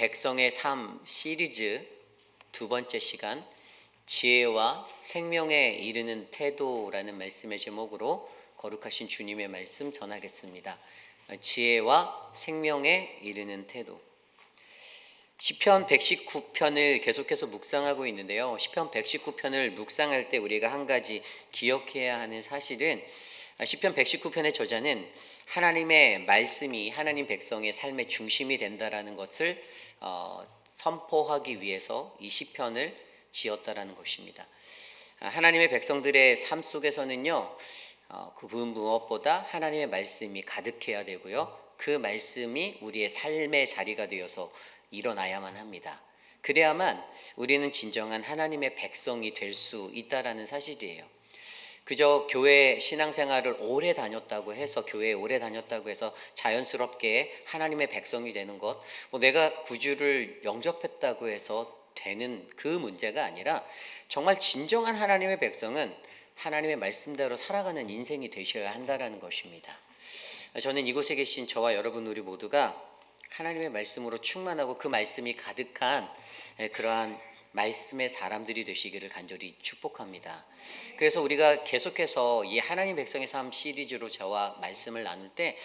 백성의 삶 시리즈 두 번째 시간, 지혜와 생명에 이르는 태도라는 말씀의 제목으로 거룩하신 주님의 말씀 전하겠습니다. 지혜와 생명에 이르는 태도. 시편 119편을 계속해서 묵상하고 있는데요. 시편 119편을 묵상할 때 우리가 한 가지 기억해야 하는 사실은, 시편 119편의 저자는 하나님의 말씀이 하나님 백성의 삶의 중심이 된다라는 것을 선포하기 위해서 이 시편을 지었다라는 것입니다. 하나님의 백성들의 삶 속에서는요, 그 무엇보다 하나님의 말씀이 가득해야 되고요, 그 말씀이 우리의 삶의 자리가 되어서 일어나야만 합니다. 그래야만 우리는 진정한 하나님의 백성이 될 수 있다라는 사실이에요. 그저 교회 신앙생활을 오래 다녔다고 해서, 교회에 오래 다녔다고 해서 자연스럽게 하나님의 백성이 되는 것, 내가 구주를 영접했다고 해서 되는 그 문제가 아니라, 정말 진정한 하나님의 백성은 하나님의 말씀대로 살아가는 인생이 되셔야 한다라는 것입니다. 저는 이곳에 계신 저와 여러분 우리 모두가 하나님의 말씀으로 충만하고 그 말씀이 가득한 그러한 말씀의 사람들이 되시기를 간절히 축복합니다. 그래서 우리가 계속해서 이 하나님 백성의 삶 시리즈로 저와 말씀을 나눌 때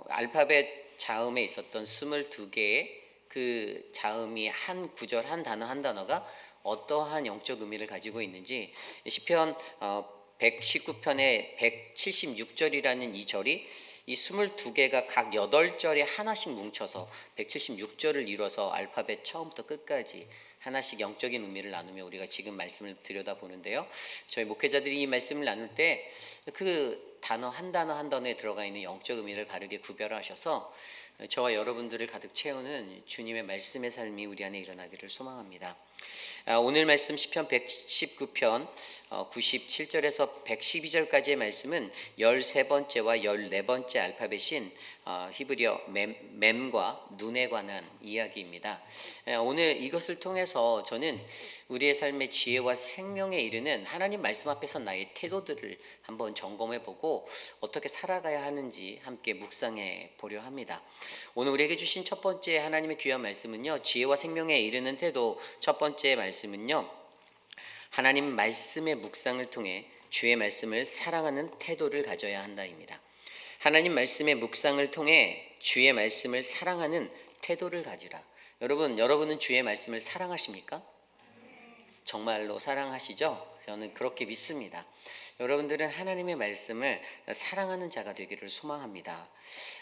알파벳 자음에 있었던 22개의 그 자음이 한 구절, 한 단어 한 단어가 어떠한 영적 의미를 가지고 있는지, 시편 119편의 176절이라는 이 절이 이 22개가 각 8절에 하나씩 뭉쳐서 176절을 이뤄서 알파벳 처음부터 끝까지 하나씩 영적인 의미를 나누며 우리가 지금 말씀을 들여다보는데요. 저희 목회자들이 이 말씀을 나눌 때 그 단어 한 단어에 들어가 있는 영적 의미를 바르게 구별하셔서 저와 여러분들을 가득 채우는 주님의 말씀의 삶이 우리 안에 일어나기를 소망합니다. 오늘 말씀 시편 119편 97절에서 112절까지의 말씀은 13번째와 14번째 알파벳인 히브리어 mem과 눈에 관한 이야기입니다. 오늘 이것을 통해서 저는 우리의 삶의 지혜와 생명에 이르는 하나님 말씀 앞에서 나의 태도들을 한번 점검해보고 어떻게 살아가야 하는지 함께 묵상해 보려 합니다. 오늘 우리에게 주신 첫 번째 하나님의 귀한 말씀은요, 지혜와 생명에 이르는 태도. 첫 번째 말씀은요, 하나님 말씀의 묵상을 통해 주의 말씀을 사랑하는 태도를 가져야 한다입니다. 하나님 말씀의 묵상을 통해 주의 말씀을 사랑하는 태도를 가지라. 여러분은 주의 말씀을 사랑하십니까? 정말로 사랑하시죠? 저는 그렇게 믿습니다. 여러분들은 하나님의 말씀을 사랑하는 자가 되기를 소망합니다.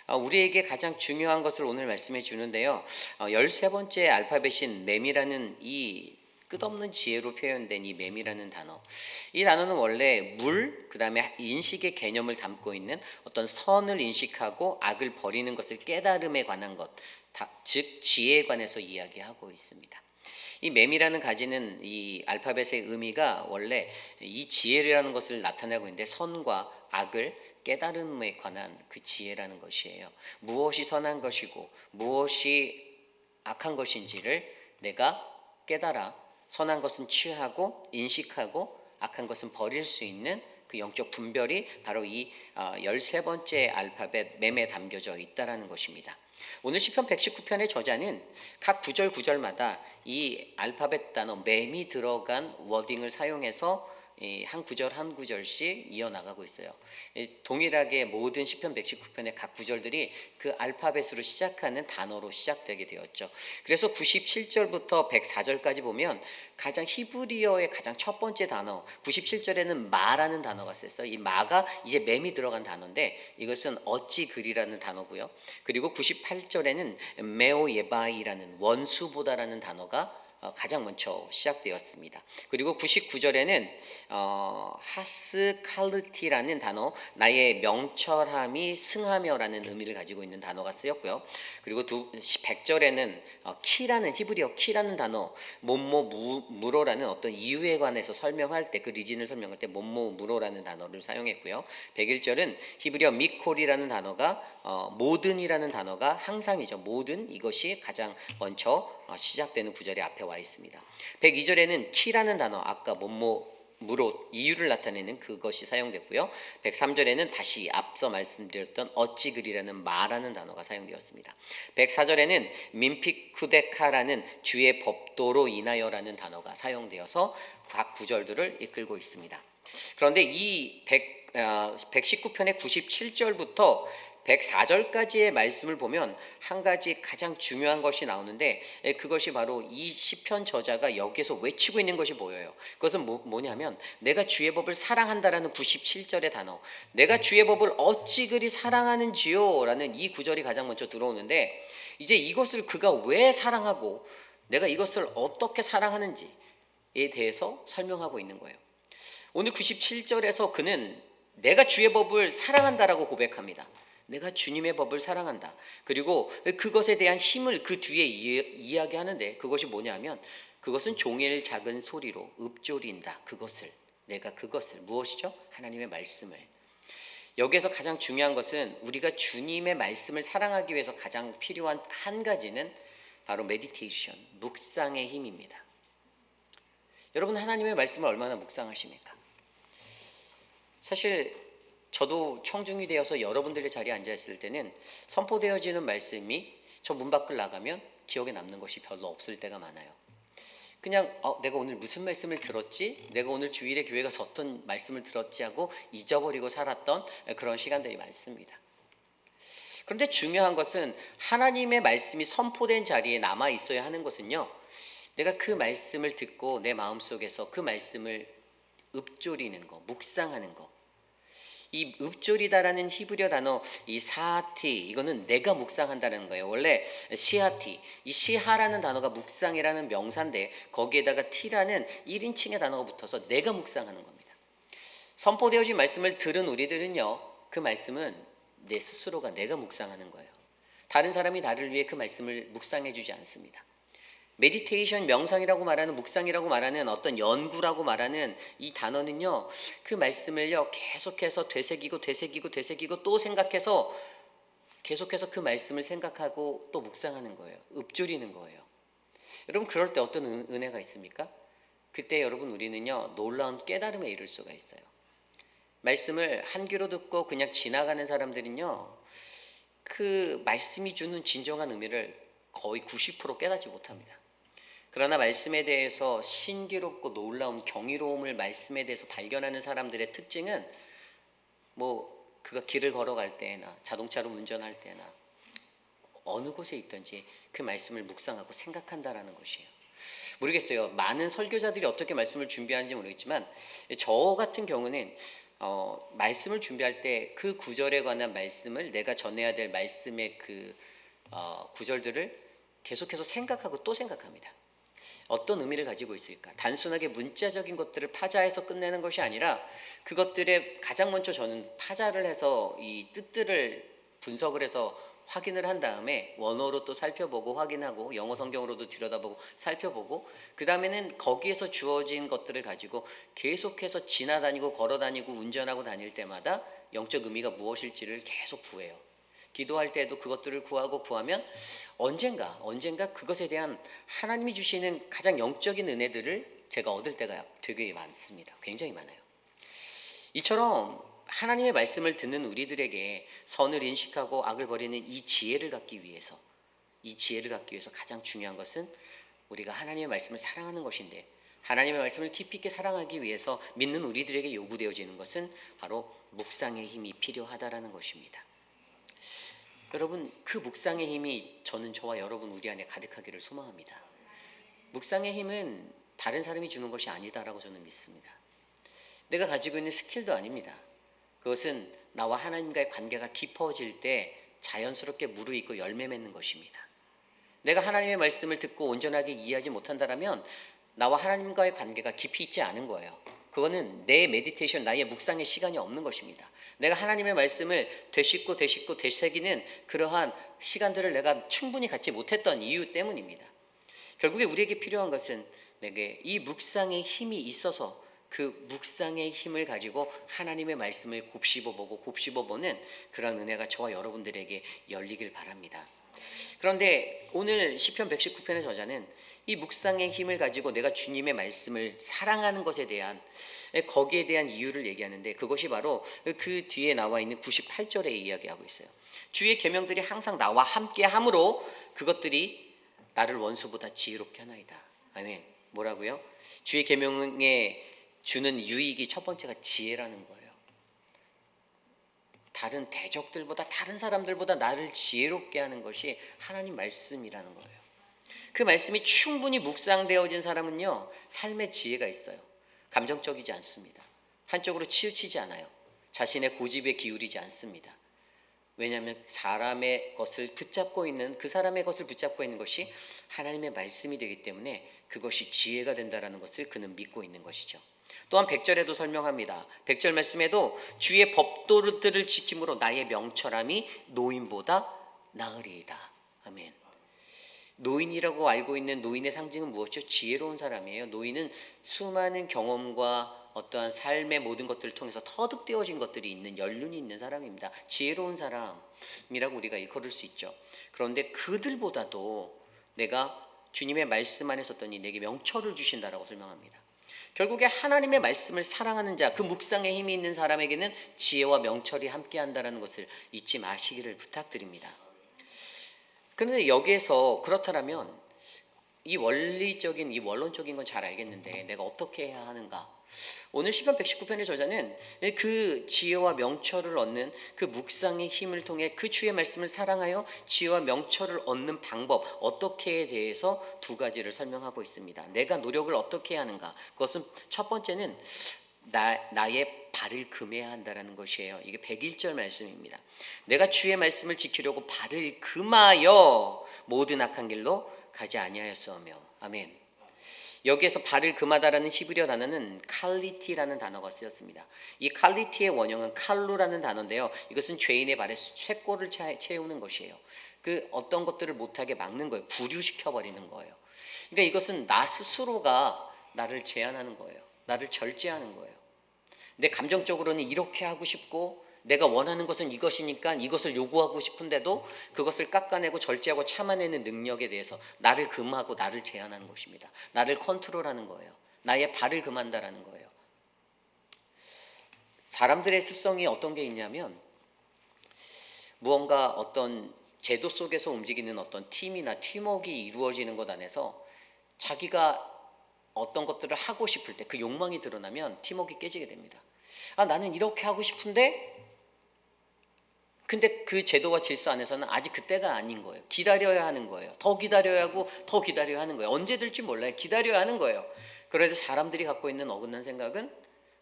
우리에게 가장 중요한 것을 오늘 말씀해 주는데요, 13번째 알파벳인 mem이라는 이 끝없는 지혜로 표현된 이 mem이라는 단어, 이 단어는 원래 물, 그 다음에 인식의 개념을 담고 있는 어떤 선을 인식하고 악을 버리는 것을 깨달음에 관한 것, 즉 지혜에 관해서 이야기하고 있습니다. 이 mem이라는 가지는 이 알파벳의 의미가 원래 이 지혜라는 것을 나타내고 있는데, 선과 악을 깨달음에 관한 그 지혜라는 것이에요. 무엇이 선한 것이고 무엇이 악한 것인지를 내가 깨달아 선한 것은 취하고 인식하고 악한 것은 버릴 수 있는 그 영적 분별이 바로 이 13번째 알파벳 mem에 담겨져 있다라는 것입니다. 오늘 시편 119편의 저자는 각 구절마다 이 알파벳 단어 mem이 들어간 워딩을 사용해서 한 구절 한 구절씩 이어나가고 있어요. 동일하게 모든 시편 119편의 각 구절들이 그 알파벳으로 시작하는 단어로 시작되게 되었죠. 그래서 97절부터 104절까지 보면 가장 히브리어의 가장 첫 번째 단어, 97절에는 마라는 단어가 쓰였어요. 이 마가 이제 mem이 들어간 단어인데, 이것은 어찌 그리라는 단어고요. 그리고 98절에는 메오예바이라는 원수보다라는 단어가 가장 먼저 시작되었습니다. 그리고 99절에는 하스칼르티라는 단어, 나의 명철함이 승하며라는 의미를 가지고 있는 단어가 쓰였고요. 그리고 100절에는 키라는, 히브리어 키라는 단어, 몸모무로라는 어떤 이유에 관해서 설명할 때, 그 리진을 설명할 때 몸모무로라는 단어를 사용했고요. 101절은 히브리어 미콜이라는 단어가 모든이라는 단어가 항상이죠. 모든, 이것이 가장 먼저 시작되는 구절의 앞에 와 있습니다. 102절에는 키라는 단어, 아까 몸모 무릇 이유를 나타내는 그것이 사용됐고요. 103절에는 다시 앞서 말씀드렸던 어찌 그리라는 말하는 단어가 사용되었습니다. 104절에는 민피쿠데카라는 주의 법도로 인하여라는 단어가 사용되어서 각 구절들을 이끌고 있습니다. 그런데 이 119편의 97절부터 104절까지의 말씀을 보면 한 가지 가장 중요한 것이 나오는데, 그것이 바로 이 시편 저자가 여기에서 외치고 있는 것이 보여요. 그것은 뭐냐면 내가 주의 법을 사랑한다라는 97절의 단어, 내가 주의 법을 어찌 그리 사랑하는지요 라는 이 구절이 가장 먼저 들어오는데, 이제 이것을 그가 왜 사랑하고 내가 이것을 어떻게 사랑하는지에 대해서 설명하고 있는 거예요. 오늘 97절에서 그는 내가 주의 법을 사랑한다라고 고백합니다. 내가 주님의 법을 사랑한다. 그리고 그것에 대한 힘을 그 뒤에 이야기하는데, 그것이 뭐냐면 그것은 종일 작은 소리로 읊조린다. 내가 그것을 무엇이죠? 하나님의 말씀을. 여기에서 가장 중요한 것은 우리가 주님의 말씀을 사랑하기 위해서 가장 필요한 한 가지는 바로 메디테이션, 묵상의 힘입니다. 여러분, 하나님의 말씀을 얼마나 묵상하십니까? 사실 저도 청중이 되어서 여러분들의 자리에 앉아있을 때는 선포되어지는 말씀이 저 문 밖을 나가면 기억에 남는 것이 별로 없을 때가 많아요. 그냥 내가 오늘 무슨 말씀을 들었지? 내가 오늘 주일에 교회 가서 어떤 말씀을 들었지 하고 잊어버리고 살았던 그런 시간들이 많습니다. 그런데 중요한 것은 하나님의 말씀이 선포된 자리에 남아 있어야 하는 것은요, 내가 그 말씀을 듣고 내 마음속에서 그 말씀을 읊조리는 거, 묵상하는 거. 이 읊조리다라는 히브리어 단어, 이 사티, 이거는 내가 묵상한다는 거예요. 원래 시하티, 이 시하라는 단어가 묵상이라는 명사인데 거기에다가 티라는 1인칭의 단어가 붙어서 내가 묵상하는 겁니다. 선포되어진 말씀을 들은 우리들은요, 그 말씀은 내 스스로가 내가 묵상하는 거예요. 다른 사람이 나를 위해 그 말씀을 묵상해 주지 않습니다. 메디테이션, 명상이라고 말하는, 묵상이라고 말하는, 어떤 연구라고 말하는 이 단어는요, 그 말씀을요 계속해서 되새기고 또 생각해서 계속해서 그 말씀을 생각하고 또 묵상하는 거예요. 읊조리는 거예요. 여러분, 그럴 때 어떤 은혜가 있습니까? 그때 여러분, 우리는요 놀라운 깨달음에 이를 수가 있어요. 말씀을 한 귀로 듣고 그냥 지나가는 사람들은요, 그 말씀이 주는 진정한 의미를 거의 90% 깨닫지 못합니다. 그러나 말씀에 대해서 신기롭고 놀라운 경이로움을 말씀에 대해서 발견하는 사람들의 특징은 그가 길을 걸어갈 때나 자동차로 운전할 때나 어느 곳에 있든지 그 말씀을 묵상하고 생각한다라는 것이에요. 모르겠어요. 많은 설교자들이 어떻게 말씀을 준비하는지 모르겠지만 저 같은 경우는 말씀을 준비할 때 그 구절에 관한 말씀을, 내가 전해야 될 말씀의 그 구절들을 계속해서 생각하고 또 생각합니다. 어떤 의미를 가지고 있을까? 단순하게 문자적인 것들을 파자해서 끝내는 것이 아니라 그것들의 가장 먼저 저는 파자를 해서 이 뜻들을 분석을 해서 확인을 한 다음에 원어로 또 살펴보고 확인하고 영어 성경으로도 들여다보고 살펴보고, 그 다음에는 거기에서 주어진 것들을 가지고 계속해서 지나다니고 걸어다니고 운전하고 다닐 때마다 영적 의미가 무엇일지를 계속 구해요. 기도할 때도 그것들을 구하면 언젠가 그것에 대한 하나님이 주시는 가장 영적인 은혜들을 제가 얻을 때가 되게 많습니다. 굉장히 많아요. 이처럼 하나님의 말씀을 듣는 우리들에게 선을 인식하고 악을 버리는 이 지혜를 갖기 위해서 가장 중요한 것은 우리가 하나님의 말씀을 사랑하는 것인데, 하나님의 말씀을 깊이 있게 사랑하기 위해서 믿는 우리들에게 요구되어지는 것은 바로 묵상의 힘이 필요하다라는 것입니다. 여러분, 그 묵상의 힘이 저와 여러분 우리 안에 가득하기를 소망합니다. 묵상의 힘은 다른 사람이 주는 것이 아니다라고 저는 믿습니다. 내가 가지고 있는 스킬도 아닙니다. 그것은 나와 하나님과의 관계가 깊어질 때 자연스럽게 무르익고 열매 맺는 것입니다. 내가 하나님의 말씀을 듣고 온전하게 이해하지 못한다면 나와 하나님과의 관계가 깊이 있지 않은 거예요. 그거는 내 메디테이션, 나의 묵상의 시간이 없는 것입니다. 내가 하나님의 말씀을 되새기는 그러한 시간들을 내가 충분히 갖지 못했던 이유 때문입니다. 결국에 우리에게 필요한 것은 내게 이 묵상의 힘이 있어서 그 묵상의 힘을 가지고 하나님의 말씀을 곱씹어보는 그런 은혜가 저와 여러분들에게 열리길 바랍니다. 그런데 오늘 시편 119편의 저자는 이 묵상의 힘을 가지고 내가 주님의 말씀을 사랑하는 것에 대한, 거기에 대한 이유를 얘기하는데, 그것이 바로 그 뒤에 나와 있는 98절에 이야기하고 있어요. 주의 계명들이 항상 나와 함께 함으로 그것들이 나를 원수보다 지혜롭게 하나이다. 아멘. 뭐라고요? 주의 계명에 주는 유익이 첫 번째가 지혜라는 거예요. 다른 대적들보다, 다른 사람들보다 나를 지혜롭게 하는 것이 하나님 말씀이라는 거예요. 그 말씀이 충분히 묵상되어진 사람은요, 삶의 지혜가 있어요. 감정적이지 않습니다. 한쪽으로 치우치지 않아요. 자신의 고집에 기울이지 않습니다. 왜냐하면 사람의 것을 붙잡고 있는, 그 사람의 것을 붙잡고 있는 것이 하나님의 말씀이 되기 때문에 그것이 지혜가 된다는 것을 그는 믿고 있는 것이죠. 또한 100절에도 설명합니다. 100절 말씀에도 주의 법도들을 지킴으로 나의 명철함이 노인보다 나으리이다. 아멘. 노인이라고 알고 있는 노인의 상징은 무엇이죠? 지혜로운 사람이에요. 노인은 수많은 경험과 어떠한 삶의 모든 것들을 통해서 터득되어진 것들이 있는, 연륜이 있는 사람입니다. 지혜로운 사람이라고 우리가 일컬을 수 있죠. 그런데 그들보다도 내가 주님의 말씀 안에 섰더니 내게 명철을 주신다라고 설명합니다. 결국에 하나님의 말씀을 사랑하는 자, 그 묵상에 힘이 있는 사람에게는 지혜와 명철이 함께한다는 것을 잊지 마시기를 부탁드립니다. 그런데 여기에서 그렇다면 이 원리적인, 이 원론적인 건 잘 알겠는데 내가 어떻게 해야 하는가? 오늘 시편 119편의 저자는 그 지혜와 명철을 얻는 그 묵상의 힘을 통해 그 주의 말씀을 사랑하여 지혜와 명철을 얻는 방법, 어떻게에 대해서 두 가지를 설명하고 있습니다. 내가 노력을 어떻게 해야 하는가? 그것은 첫 번째는 나의 발을 금해야 한다는 것이에요. 이게 101절 말씀입니다. 내가 주의 말씀을 지키려고 발을 금하여 모든 악한 길로 가지 아니하였으며. 아멘. 여기에서 발을 금하다라는 히브리어 단어는 칼리티라는 단어가 쓰였습니다. 이 칼리티의 원형은 칼루라는 단어인데요. 이것은 죄인의 발에 쇠꼬를 채우는 것이에요. 그 어떤 것들을 못하게 막는 거예요. 부류시켜버리는 거예요. 그러니까 이것은 나 스스로가 나를 제한하는 거예요. 나를 절제하는 거예요. 내 감정적으로는 이렇게 하고 싶고 내가 원하는 것은 이것이니까 이것을 요구하고 싶은데도 그것을 깎아내고 절제하고 참아내는 능력에 대해서 나를 금하고 나를 제한하는 것입니다. 나를 컨트롤하는 거예요. 나의 발을 금한다라는 거예요. 사람들의 습성이 어떤 게 있냐면 무언가 어떤 제도 속에서 움직이는 어떤 팀이나 팀워크가 이루어지는 것 안에서 자기가 어떤 것들을 하고 싶을 때 그 욕망이 드러나면 팀워크가 깨지게 됩니다. 나는 이렇게 하고 싶은데 근데 그 제도와 질서 안에서는 아직 그때가 아닌 거예요. 기다려야 하는 거예요. 더 기다려야 하고 더 기다려야 하는 거예요. 언제 될지 몰라요. 기다려야 하는 거예요. 그런데 사람들이 갖고 있는 어긋난 생각은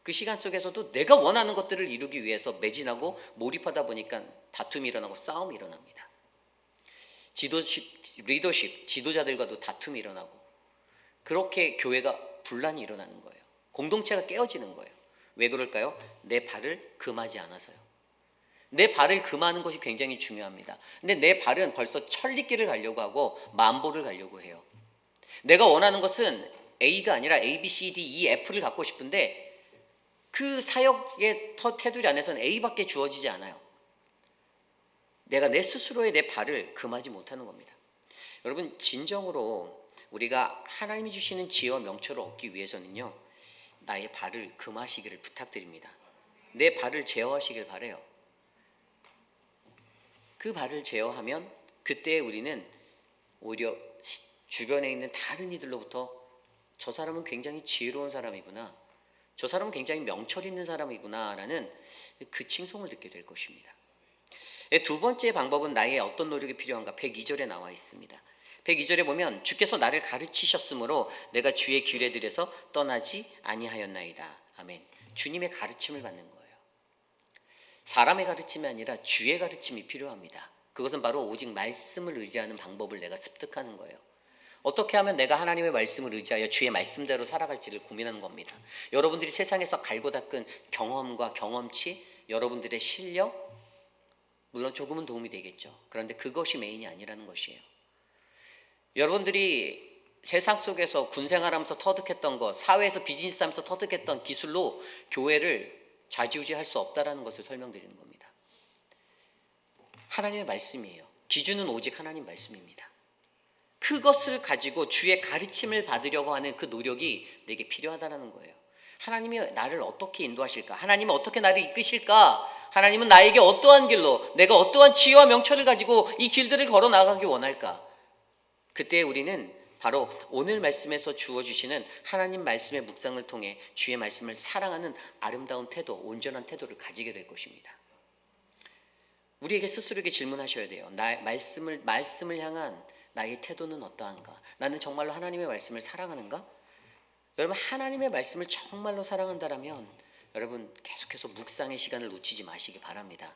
그 시간 속에서도 내가 원하는 것들을 이루기 위해서 매진하고 몰입하다 보니까 다툼이 일어나고 싸움이 일어납니다. 리더십, 지도자들과도 다툼이 일어나고 그렇게 교회가 분란이 일어나는 거예요. 공동체가 깨어지는 거예요. 왜 그럴까요? 내 발을 금하지 않아서요. 내 발을 금하는 것이 굉장히 중요합니다. 근데 내 발은 벌써 천리길을 가려고 하고 만보를 가려고 해요. 내가 원하는 것은 A가 아니라 A, B, C, D, E, F를 갖고 싶은데 그 사역의 테두리 안에서는 A밖에 주어지지 않아요. 내가 내 스스로의 내 발을 금하지 못하는 겁니다. 여러분 진정으로 우리가 하나님이 주시는 지혜와 명철을 얻기 위해서는요. 나의 발을 금하시기를 부탁드립니다. 내 발을 제어하시길 바라요. 그 발을 제어하면 그때 우리는 오히려 주변에 있는 다른 이들로부터 저 사람은 굉장히 지혜로운 사람이구나, 저 사람은 굉장히 명철 있는 사람이구나 라는 그 칭송을 듣게 될 것입니다. 두 번째 방법은 나의 어떤 노력이 필요한가 102절에 나와 있습니다. 102절에 보면 주께서 나를 가르치셨으므로 내가 주의 길에 들여서 떠나지 아니하였나이다. 아멘. 주님의 가르침을 받는 거예요. 사람의 가르침이 아니라 주의 가르침이 필요합니다. 그것은 바로 오직 말씀을 의지하는 방법을 내가 습득하는 거예요. 어떻게 하면 내가 하나님의 말씀을 의지하여 주의 말씀대로 살아갈지를 고민하는 겁니다. 여러분들이 세상에서 갈고 닦은 경험과 경험치, 여러분들의 실력, 물론 조금은 도움이 되겠죠. 그런데 그것이 메인이 아니라는 것이에요. 여러분들이 세상 속에서 군생활하면서 터득했던 것, 사회에서 비즈니스하면서 터득했던 기술로 교회를 좌지우지할 수 없다라는 것을 설명드리는 겁니다. 하나님의 말씀이에요. 기준은 오직 하나님 말씀입니다. 그것을 가지고 주의 가르침을 받으려고 하는 그 노력이 내게 필요하다는 거예요. 하나님이 나를 어떻게 인도하실까? 하나님은 어떻게 나를 이끄실까? 하나님은 나에게 어떠한 길로, 내가 어떠한 지혜와 명철을 가지고 이 길들을 걸어 나가기 원할까? 그때 우리는 바로 오늘 말씀에서 주어주시는 하나님 말씀의 묵상을 통해 주의 말씀을 사랑하는 아름다운 태도, 온전한 태도를 가지게 될 것입니다. 우리에게 스스로에게 질문하셔야 돼요. 말씀을 향한 나의 태도는 어떠한가? 나는 정말로 하나님의 말씀을 사랑하는가? 여러분, 하나님의 말씀을 정말로 사랑한다라면 여러분 계속해서 묵상의 시간을 놓치지 마시기 바랍니다.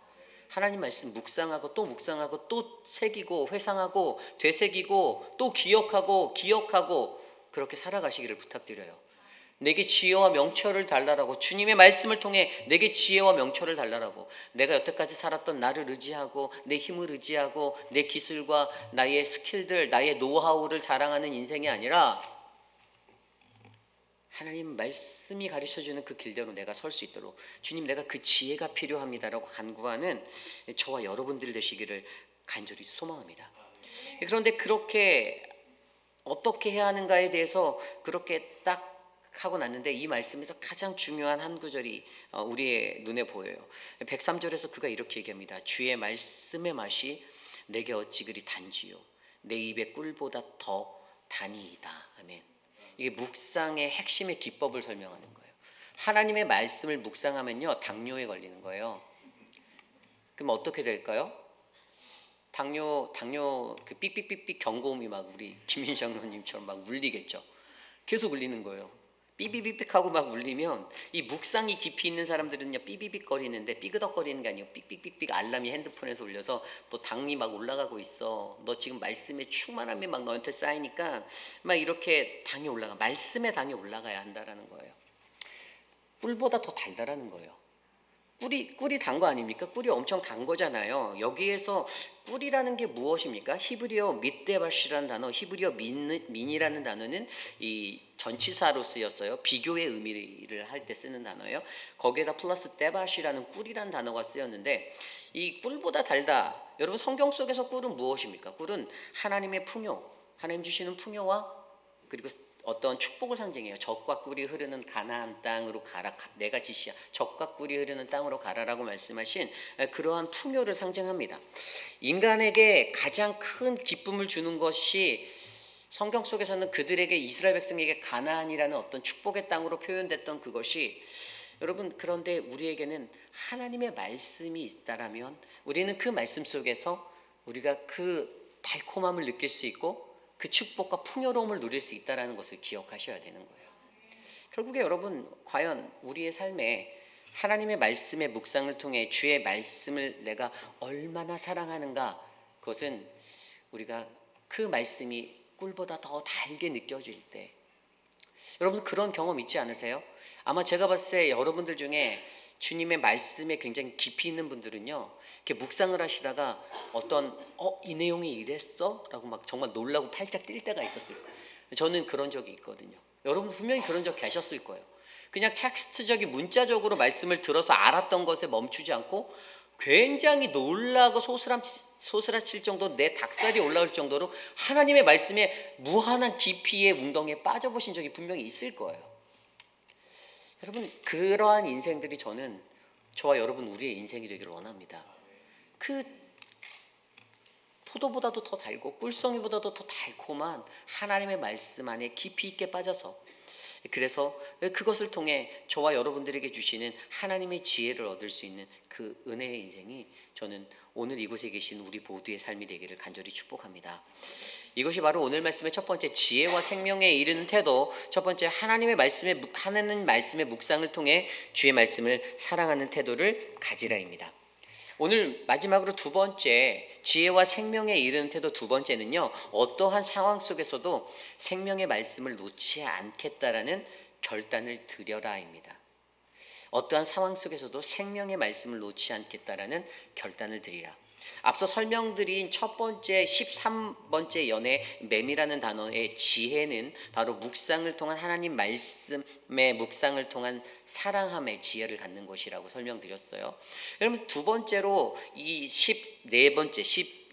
하나님 말씀 묵상하고 또 새기고 회상하고 되새기고 또 기억하고 그렇게 살아가시기를 부탁드려요. 내게 지혜와 명철을 달라라고, 주님의 말씀을 통해 내게 지혜와 명철을 달라라고, 내가 여태까지 살았던 나를 의지하고 내 힘을 의지하고 내 기술과 나의 스킬들, 나의 노하우를 자랑하는 인생이 아니라 하나님 말씀이 가르쳐주는 그 길대로 내가 설 수 있도록, 주님 내가 그 지혜가 필요합니다라고 간구하는 저와 여러분들 되시기를 간절히 소망합니다. 그런데 그렇게 어떻게 해야 하는가에 대해서 그렇게 딱 하고 났는데 이 말씀에서 가장 중요한 한 구절이 우리의 눈에 보여요. 103절에서 그가 이렇게 얘기합니다. 주의 말씀의 맛이 내게 어찌 그리 단지요 내 입의 꿀보다 더 다니이다. 아멘. 이게 묵상의 핵심의 기법을 설명하는 거예요. 하나님의 말씀을 묵상하면요 당뇨에 걸리는 거예요. 그럼 어떻게 될까요? 당뇨 그 삑삑삑삑 경고음이 막 우리 김윤정 장로님처럼 막 울리겠죠. 계속 울리는 거예요. 삐삐삐삐하고 막 울리면 이 묵상이 깊이 있는 사람들은요 삐삐삐거리는데 삐그덕거리는 게 아니고 삑삑삑삑 알람이 핸드폰에서 울려서 너 당이 막 올라가고 있어. 너 지금 말씀의 충만함이 막 너한테 쌓이니까 막 이렇게 당이 올라가. 말씀의 당이 올라가야 한다라는 거예요. 꿀보다 더 달달하는 거예요. 꿀이 단 거 아닙니까? 꿀이 엄청 단 거잖아요. 여기에서 꿀이라는 게 무엇입니까? 히브리어 밑데바시라는 단어, 히브리어 민이라는 단어는 이 전치사로 쓰였어요. 비교의 의미를 할 때 쓰는 단어예요. 거기에다 플러스 데바시라는 꿀이라는 단어가 쓰였는데 이 꿀보다 달다. 여러분 성경 속에서 꿀은 무엇입니까? 꿀은 하나님의 풍요, 하나님 주시는 풍요와 그리고 어떤 축복을 상징해요. 젖과 꿀이 흐르는 가나안 땅으로 가라. 내가 지시야. 젖과 꿀이 흐르는 땅으로 가라라고 말씀하신 그러한 풍요를 상징합니다. 인간에게 가장 큰 기쁨을 주는 것이 성경 속에서는 그들에게 이스라엘 백성에게 가나안이라는 어떤 축복의 땅으로 표현됐던 그것이 여러분 그런데 우리에게는 하나님의 말씀이 있다라면 우리는 그 말씀 속에서 우리가 그 달콤함을 느낄 수 있고 그 축복과 풍요로움을 누릴 수 있다는 것을 기억하셔야 되는 거예요. 결국에 여러분 과연 우리의 삶에 하나님의 말씀의 묵상을 통해 주의 말씀을 내가 얼마나 사랑하는가, 그것은 우리가 그 말씀이 꿀보다 더 달게 느껴질 때, 여러분 그런 경험 있지 않으세요? 아마 제가 봤을 때 여러분들 중에 주님의 말씀에 굉장히 깊이 있는 분들은요 이렇게 묵상을 하시다가 어떤 이 내용이 이랬어? 라고 막 정말 놀라고 팔짝 뛸 때가 있었을 거예요. 저는 그런 적이 있거든요. 여러분 분명히 그런 적 계셨을 거예요. 그냥 텍스트적인 문자적으로 말씀을 들어서 알았던 것에 멈추지 않고 굉장히 놀라고 소스라칠 정도, 내 닭살이 올라올 정도로 하나님의 말씀에 무한한 깊이의 웅덩이에 빠져보신 적이 분명히 있을 거예요. 여러분 그러한 인생들이 저와 여러분 우리의 인생이 되기를 원합니다. 그 포도보다도 더 달고 꿀송이보다도 더 달콤한 하나님의 말씀 안에 깊이 있게 빠져서, 그래서 그것을 통해 저와 여러분들에게 주시는 하나님의 지혜를 얻을 수 있는 그 은혜의 인생이 저는 오늘 이곳에 계신 우리 모두의 삶이 되기를 간절히 축복합니다. 이것이 바로 오늘 말씀의 첫 번째 지혜와 생명에 이르는 태도, 첫 번째 하나님 말씀의 묵상을 통해 주의 말씀을 사랑하는 태도를 가지라입니다. 오늘 마지막으로 두 번째 지혜와 생명에 이르는 태도 두 번째는요, 어떠한 상황 속에서도 생명의 말씀을 놓지 않겠다라는 결단을 드려라입니다. 어떠한 상황 속에서도 생명의 말씀을 놓지 않겠다라는 결단을 드리라. 앞서 설명드린 첫 번째 13번째 연의 맴이라는 단어의 지혜는 바로 묵상을 통한 하나님 말씀의 묵상을 통한 사랑함의 지혜를 갖는 것이라고 설명드렸어요. 여러분 두 번째로 이 14번째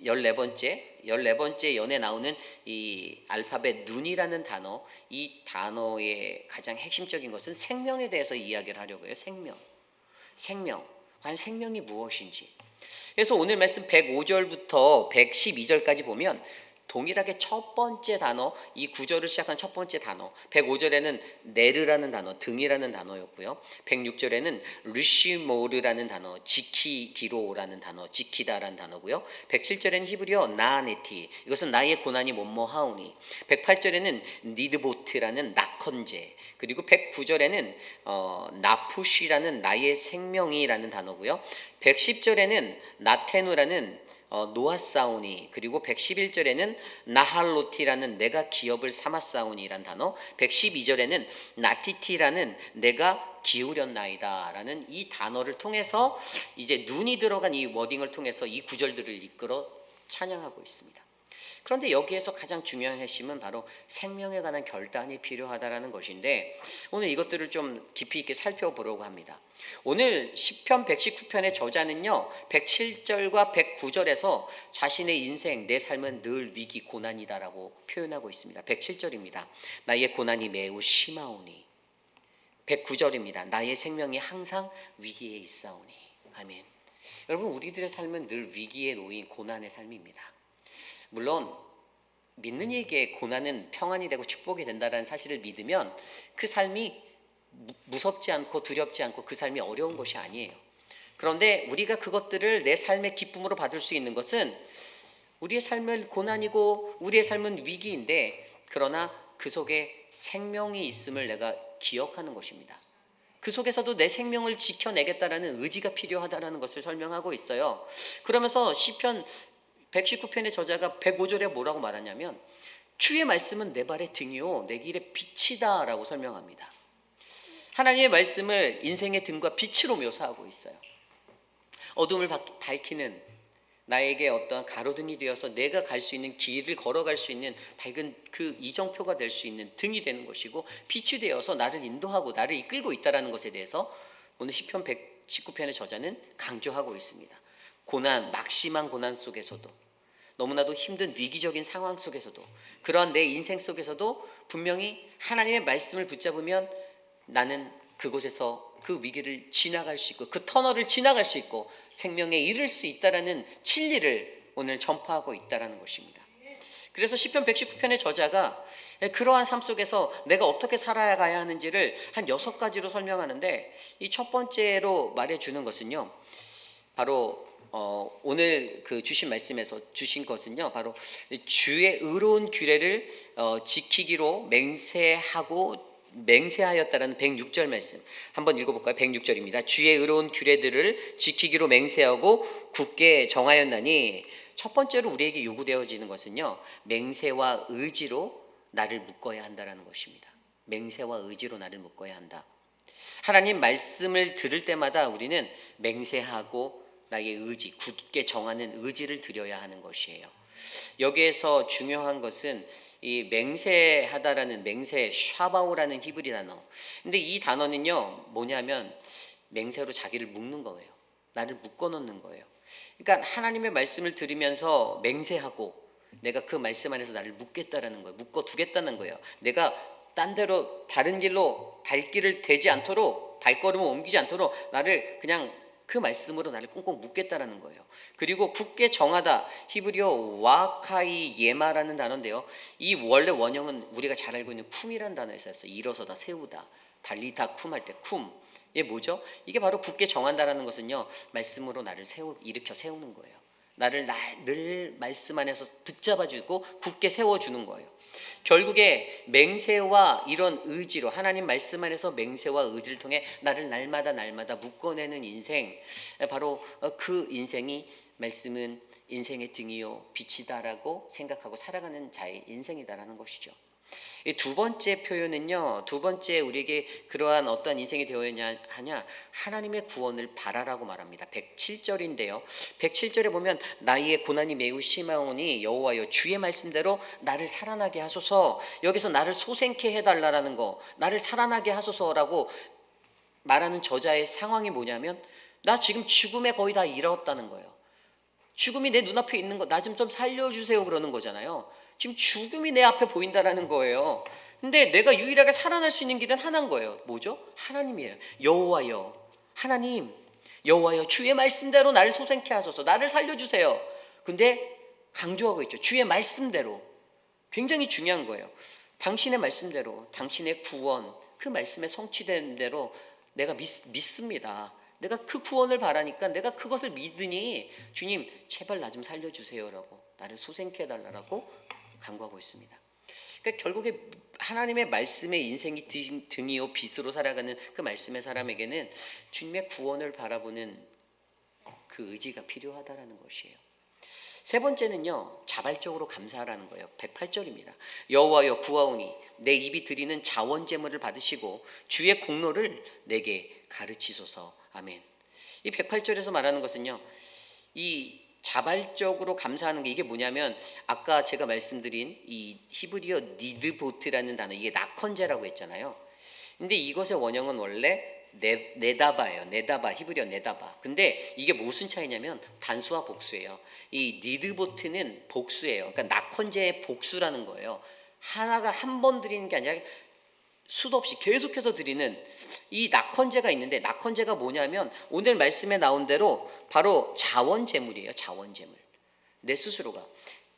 14번째 연에 나오는 이 알파벳 눈이라는 단어, 이 단어의 가장 핵심적인 것은 생명에 대해서 이야기를 하려고 해요. 생명. 과연 생명이 무엇인지. 그래서 오늘 말씀 105절부터 112절까지 보면 동일하게 첫 번째 단어, 이 구절을 시작한 첫 번째 단어, 105절에는 네르라는 단어, 등이라는 단어였고요. 106절에는 르시모르라는 단어, 지키기로라는 단어, 지키다라는 단어고요. 107절에는 히브리어 나네티, 이것은 나의 고난이 뭐뭐하오니. 108절에는 니드보트라는 낙헌제, 그리고 109절에는 나푸시라는 나의 생명이라는 단어고요. 110절에는 나테누라는 노아사우니, 그리고 111절에는 나할로티라는 내가 기업을 삼았사우니라는 단어, 112절에는 나티티라는 내가 기울였나이다라는 이 단어를 통해서 이제 눈이 들어간 이 워딩을 통해서 이 구절들을 이끌어 찬양하고 있습니다. 그런데 여기에서 가장 중요한 핵심은 바로 생명에 관한 결단이 필요하다라는 것인데, 오늘 이것들을 좀 깊이 있게 살펴보려고 합니다. 오늘 시편 119편의 저자는요, 107절과 109절에서 자신의 인생, 내 삶은 늘 위기 고난이다라고 표현하고 있습니다. 107절입니다. 나의 고난이 매우 심하오니. 109절입니다. 나의 생명이 항상 위기에 있사오니. 아멘. 여러분, 우리들의 삶은 늘 위기에 놓인 고난의 삶입니다. 물론 믿는 이에게 고난은 평안이 되고 축복이 된다는 사실을 믿으면 그 삶이 무섭지 않고 두렵지 않고 그 삶이 어려운 것이 아니에요. 그런데 우리가 그것들을 내 삶의 기쁨으로 받을 수 있는 것은 우리의 삶은 고난이고 우리의 삶은 위기인데, 그러나 그 속에 생명이 있음을 내가 기억하는 것입니다. 그 속에서도 내 생명을 지켜내겠다라는 의지가 필요하다는 것을 설명하고 있어요. 그러면서 시편 119편의 저자가 105절에 뭐라고 말하냐면, 주의 말씀은 내 발의 등이요 내 길의 빛이다 라고 설명합니다. 하나님의 말씀을 인생의 등과 빛으로 묘사하고 있어요. 어둠을 밝히는 나에게 어떠한 가로등이 되어서 내가 갈 수 있는 길을 걸어갈 수 있는 밝은 그 이정표가 될 수 있는 등이 되는 것이고, 빛이 되어서 나를 인도하고 나를 이끌고 있다는 것에 대해서 오늘 시편 119편의 저자는 강조하고 있습니다. 고난, 막심한 고난 속에서도, 너무나도 힘든 위기적인 상황 속에서도, 그러한 내 인생 속에서도 분명히 하나님의 말씀을 붙잡으면 나는 그곳에서 그 위기를 지나갈 수 있고 그 터널을 지나갈 수 있고 생명에 이를 수 있다라는 진리를 오늘 전파하고 있다라는 것입니다. 그래서 시편 119편의 저자가 그러한 삶 속에서 내가 어떻게 살아가야 하는지를 한 6가지로 설명하는데, 이 첫 번째로 말해주는 것은요, 바로 오늘 그 주신 말씀에서 주신 것은요, 바로 주의 의로운 규례를 지키기로 맹세하였다라는 106절 말씀 한번 읽어볼까요? 106절입니다. 주의 의로운 규례들을 지키기로 맹세하고 굳게 정하였나니. 첫 번째로 우리에게 요구되어지는 것은요, 맹세와 의지로 나를 묶어야 한다라는 것입니다. 맹세와 의지로 나를 묶어야 한다. 하나님 말씀을 들을 때마다 우리는 맹세하고 나의 의지, 굳게 정하는 의지를 드려야 하는 것이에요. 여기에서 중요한 것은 이 맹세하다라는 맹세, 샤바오라는 히브리 단어. 근데 이 단어는요, 뭐냐면 맹세로 자기를 묶는 거예요. 나를 묶어 놓는 거예요. 그러니까 하나님의 말씀을 들으면서 맹세하고 내가 그 말씀 안에서 나를 묶겠다라는 거예요. 묶어 두겠다는 거예요. 내가 딴 데로 다른 길로 발길을 대지 않도록, 발걸음을 옮기지 않도록 나를 그냥 그 말씀으로 나를 꽁꽁 묶겠다라는 거예요. 그리고 굳게 정하다, 히브리어 와카이 예마라는 단어인데요, 이 원래 원형은 우리가 잘 알고 있는 쿰이라는 단어에서 했어요. 일어서다, 세우다, 달리다, 쿰 할 때 쿰. 이게 뭐죠? 이게 바로 굳게 정한다라는 것은요, 말씀으로 나를 일으켜 세우는 거예요. 나를 늘 말씀 안에서 붙잡아주고 굳게 세워주는 거예요. 결국에 맹세와 이런 의지로, 하나님 말씀 안에서 맹세와 의지를 통해 나를 날마다 묶어내는 인생, 바로 그 인생이, 말씀은 인생의 등이요 빛이다라고 생각하고 살아가는 자의 인생이다라는 것이죠. 이 두 번째 표현은요, 두 번째 우리에게 그러한 어떤 인생이 되어야 하냐, 하나님의 구원을 바라라고 말합니다. 107절인데요 107절에 보면 나의 고난이 매우 심하오니 여호와여 주의 말씀대로 나를 살아나게 하소서. 여기서 나를 소생케 해달라는 거, 나를 살아나게 하소서라고 말하는 저자의 상황이 뭐냐면, 나 지금 죽음에 거의 다 이르렀다는 거예요. 죽음이 내 눈앞에 있는 거 나 좀 살려주세요 그러는 거잖아요. 지금 죽음이 내 앞에 보인다라는 거예요. 근데 내가 유일하게 살아날 수 있는 길은 하나인 거예요. 뭐죠? 하나님이에요. 여호와여, 하나님 여호와여, 주의 말씀대로 나를 소생케 하소서, 나를 살려주세요. 근데 강조하고 있죠. 주의 말씀대로. 굉장히 중요한 거예요. 당신의 말씀대로, 당신의 구원, 그 말씀에 성취된 대로 내가 믿습니다. 내가 그 구원을 바라니까 내가 그것을 믿으니 주님 제발 나 좀 살려주세요라고, 나를 소생케 해달라고 간구하고 있습니다. 그러니까 결국에 하나님의 말씀에 인생이 등이요 빛으로 살아가는 그 말씀의 사람에게는 주님의 구원을 바라보는 그 의지가 필요하다라는 것이에요. 세 번째는요, 자발적으로 감사하라는 거예요. 108절입니다. 여호와여 구하오니 내 입이 드리는 자원 제물을 받으시고 주의 공로를 내게 가르치소서. 아멘. 이 108절에서 말하는 것은요, 이 자발적으로 감사하는 게 이게 뭐냐면, 아까 제가 말씀드린 이 히브리어 니드보트라는 단어, 이게 낙헌제라고 했잖아요. 근데 이것의 원형은 원래 네다바예요. 네다바, 히브리어 네다바. 근데 이게 무슨 차이냐면 단수와 복수예요. 이 니드보트는 복수예요. 그러니까 낙헌제의 복수라는 거예요. 하나가 한 번 드리는 게 아니라 수도 없이 계속해서 드리는 이 낙헌제가 있는데, 낙헌제가 뭐냐면 오늘 말씀에 나온 대로 바로 자원제물이에요. 자원제물. 내 스스로가.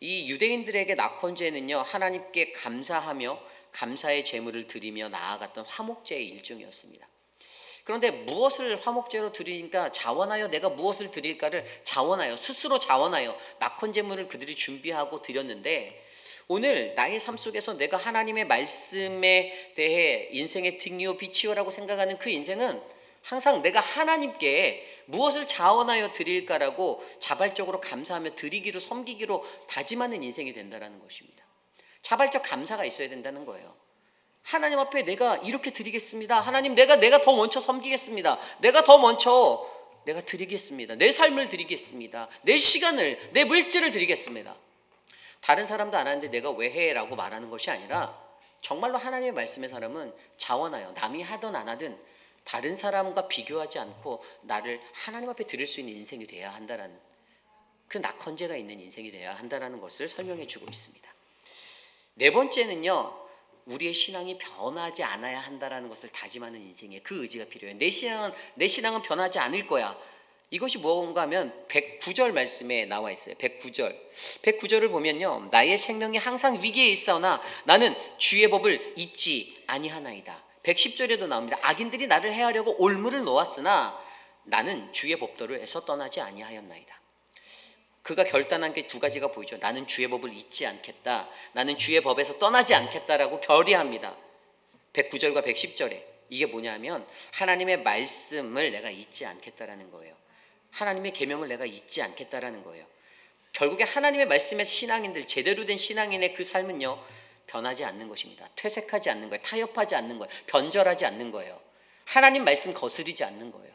이 유대인들에게 낙헌제는요, 하나님께 감사하며 감사의 제물을 드리며 나아갔던 화목제의 일종이었습니다. 그런데 무엇을 화목제로 드리니까 자원하여 내가 무엇을 드릴까를 자원하여, 스스로 자원하여 낙헌제물을 그들이 준비하고 드렸는데, 오늘 나의 삶 속에서 내가 하나님의 말씀에 대해 인생의 등이요 빛이요라고 생각하는 그 인생은 항상 내가 하나님께 무엇을 자원하여 드릴까라고 자발적으로 감사하며 드리기로, 섬기기로 다짐하는 인생이 된다는 것입니다. 자발적 감사가 있어야 된다는 거예요. 하나님 앞에 내가 이렇게 드리겠습니다. 하나님 내가 더 먼저 섬기겠습니다. 내가 더 먼저 내가 드리겠습니다. 내 삶을 드리겠습니다. 내 시간을, 내 물질을 드리겠습니다. 다른 사람도 안 하는데 내가 왜 해? 라고 말하는 것이 아니라 정말로 하나님의 말씀의 사람은 자원하여 남이 하든 안 하든 다른 사람과 비교하지 않고 나를 하나님 앞에 드릴 수 있는 인생이 돼야 한다는, 그 낙헌제가 있는 인생이 돼야 한다는 것을 설명해 주고 있습니다. 네 번째는요, 우리의 신앙이 변하지 않아야 한다는 것을 다짐하는 인생에 그 의지가 필요해요. 내 신앙은 변하지 않을 거야. 이것이 뭔가 하면 109절 말씀에 나와 있어요. 109절을 보면요, 나의 생명이 항상 위기에 있사오나 나는 주의 법을 잊지 아니하나이다. 110절에도 나옵니다. 악인들이 나를 해하려고 올무를 놓았으나 나는 주의 법도를 떠나지 아니하였나이다. 그가 결단한 게 두 가지가 보이죠. 나는 주의 법을 잊지 않겠다, 나는 주의 법에서 떠나지 않겠다라고 결의합니다. 109절과 110절에 이게 뭐냐면 하나님의 말씀을 내가 잊지 않겠다라는 거예요. 하나님의 계명을 내가 잊지 않겠다라는 거예요. 결국에 하나님의 말씀의 신앙인들, 제대로 된 신앙인의 그 삶은요, 변하지 않는 것입니다. 퇴색하지 않는 거예요. 타협하지 않는 거예요. 변절하지 않는 거예요. 하나님 말씀 거스르지 않는 거예요.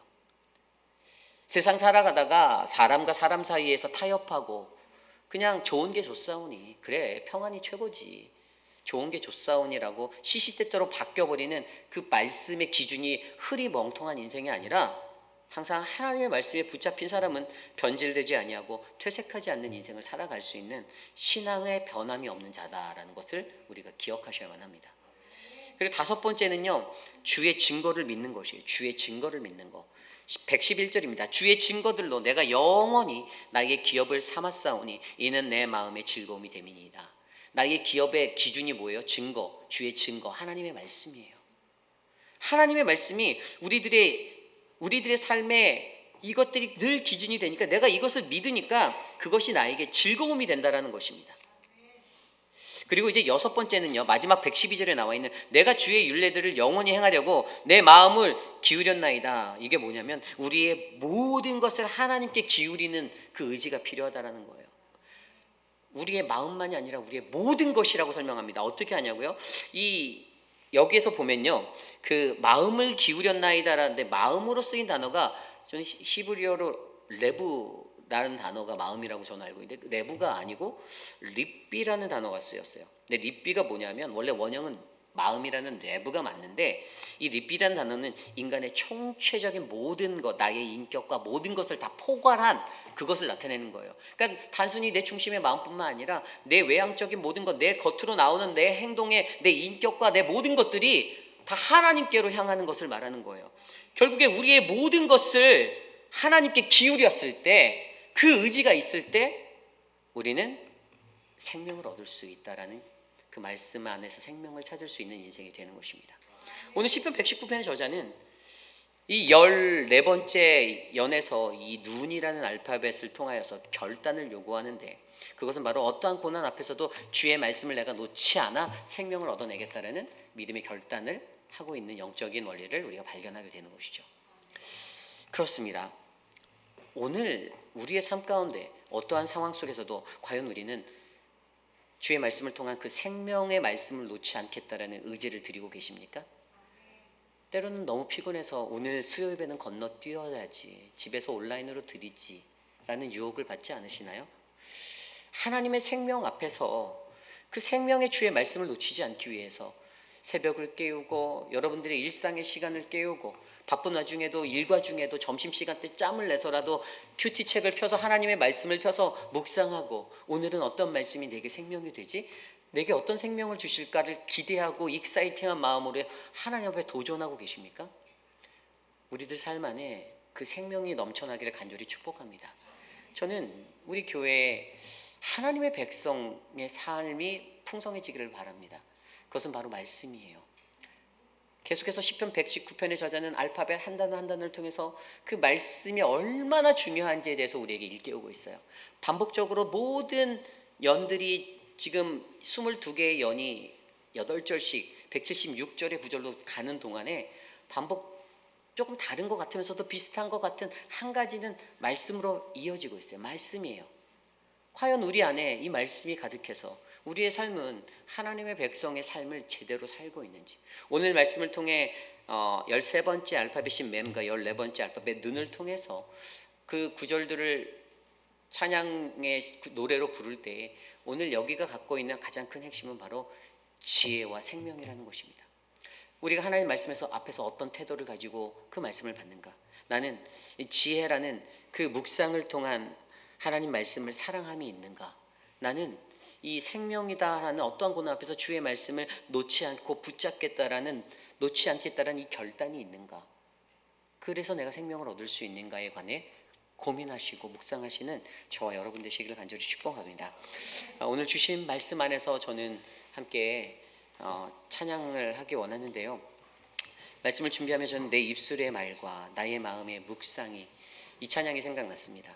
세상 살아가다가 사람과 사람 사이에서 타협하고 그냥 좋은 게 좋사오니, 그래 평안이 최고지, 좋은 게 좋사오니라고 시시때때로 바뀌어버리는 그 말씀의 기준이 흐리멍텅한 인생이 아니라 항상 하나님의 말씀에 붙잡힌 사람은 변질되지 아니하고 퇴색하지 않는 인생을 살아갈 수 있는 신앙의 변함이 없는 자다라는 것을 우리가 기억하셔야만 합니다. 그리고 다섯 번째는요, 주의 증거를 믿는 것이에요. 주의 증거를 믿는 것. 111절입니다. 주의 증거들로 내가 영원히 나에게 기업을 삼았사오니 이는 내 마음의 즐거움이 됨이니이다. 나의 기업의 기준이 뭐예요? 증거, 주의 증거, 하나님의 말씀이에요. 하나님의 말씀이 우리들의 삶에 이것들이 늘 기준이 되니까 내가 이것을 믿으니까 그것이 나에게 즐거움이 된다라는 것입니다. 그리고 이제 여섯 번째는요, 마지막 112절에 나와 있는 내가 주의 율례들을 영원히 행하려고 내 마음을 기울였나이다. 이게 뭐냐면 우리의 모든 것을 하나님께 기울이는 그 의지가 필요하다라는 거예요. 우리의 마음만이 아니라 우리의 모든 것이라고 설명합니다. 어떻게 하냐고요? 여기에서 보면요, 그 마음을 기울였나이다라는데 마음으로 쓰인 단어가 저는 히브리어로 레브라는 단어가 마음이라고 저는 알고 있는데 레브가 아니고 립비라는 단어가 쓰였어요. 근데 립비가 뭐냐면 원래 원형은 마음이라는 내부가 맞는데 이 립이라는 단어는 인간의 총체적인 모든 것, 나의 인격과 모든 것을 다 포괄한 그것을 나타내는 거예요. 그러니까 단순히 내 중심의 마음뿐만 아니라 내 외향적인 모든 것, 내 겉으로 나오는 내 행동의 내 인격과 내 모든 것들이 다 하나님께로 향하는 것을 말하는 거예요. 결국에 우리의 모든 것을 하나님께 기울였을 때, 그 의지가 있을 때 우리는 생명을 얻을 수 있다라는 그 말씀 안에서 생명을 찾을 수 있는 인생이 되는 것입니다. 오늘 시편 119편의 저자는 이 14번째 연에서 이 눈이라는 알파벳을 통하여서 결단을 요구하는데, 그것은 바로 어떠한 고난 앞에서도 주의 말씀을 내가 놓지 않아 생명을 얻어내겠다라는 믿음의 결단을 하고 있는 영적인 원리를 우리가 발견하게 되는 것이죠. 그렇습니다. 오늘 우리의 삶 가운데 어떠한 상황 속에서도 과연 우리는 주의 말씀을 통한 그 생명의 말씀을 놓지 않겠다라는 의지를 드리고 계십니까? 때로는 너무 피곤해서 오늘 수요 예배는 건너뛰어야지, 집에서 온라인으로 드리지 라는 유혹을 받지 않으시나요? 하나님의 생명 앞에서 그 생명의 주의 말씀을 놓치지 않기 위해서 새벽을 깨우고 여러분들의 일상의 시간을 깨우고 바쁜 와중에도 일과 중에도 점심시간 때 짬을 내서라도 큐티책을 펴서 하나님의 말씀을 펴서 묵상하고 오늘은 어떤 말씀이 내게 생명이 되지? 내게 어떤 생명을 주실까를 기대하고 익사이팅한 마음으로 하나님 앞에 도전하고 계십니까? 우리들 삶 안에 그 생명이 넘쳐나기를 간절히 축복합니다. 저는 우리 교회에 하나님의 백성의 삶이 풍성해지기를 바랍니다. 그것은 바로 말씀이에요. 계속해서 시편 119편의 저자는 알파벳 한 단어 한 단어를 통해서 그 말씀이 얼마나 중요한지에 대해서 우리에게 일깨우고 있어요. 반복적으로 모든 연들이 지금 22개의 연이 8절씩 176절의 구절로 가는 동안에 반복 조금 다른 것 같으면서도 비슷한 것 같은 한 가지는 말씀으로 이어지고 있어요. 말씀이에요. 과연 우리 안에 이 말씀이 가득해서 우리의 삶은 하나님의 백성의 삶을 제대로 살고 있는지, 오늘 말씀을 통해 13번째 알파벳인 맴과 14번째 알파벳 눈을 통해서 그 구절들을 찬양의 노래로 부를 때 오늘 여기가 갖고 있는 가장 큰 핵심은 바로 지혜와 생명이라는 것입니다. 우리가 하나님 말씀에서 앞에서 어떤 태도를 가지고 그 말씀을 받는가? 나는 지혜라는 그 묵상을 통한 하나님 말씀을 사랑함이 있는가? 나는 이 생명이다라는 어떠한 고난 앞에서 주의 말씀을 놓지 않고 놓지 않겠다라는 이 결단이 있는가? 그래서 내가 생명을 얻을 수 있는가에 관해 고민하시고 묵상하시는 저와 여러분 되시기를 간절히 축복합니다. 오늘 주신 말씀 안에서 저는 함께 찬양을 하기 원하는데요. 말씀을 준비하며 저는 내 입술의 말과 나의 마음의 묵상이, 이 찬양이 생각났습니다.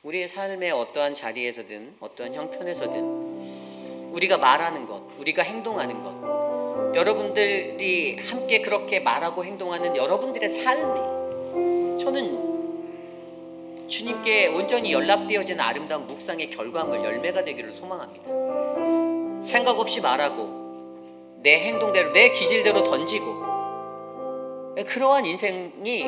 우리의 삶의 어떠한 자리에서든 어떠한 형편에서든 우리가 말하는 것, 우리가 행동하는 것, 여러분들이 함께 그렇게 말하고 행동하는 여러분들의 삶이, 저는 주님께 온전히 연락되어지는 아름다운 묵상의 결과물, 열매가 되기를 소망합니다. 생각 없이 말하고 내 행동대로, 내 기질대로 던지고, 그러한 인생이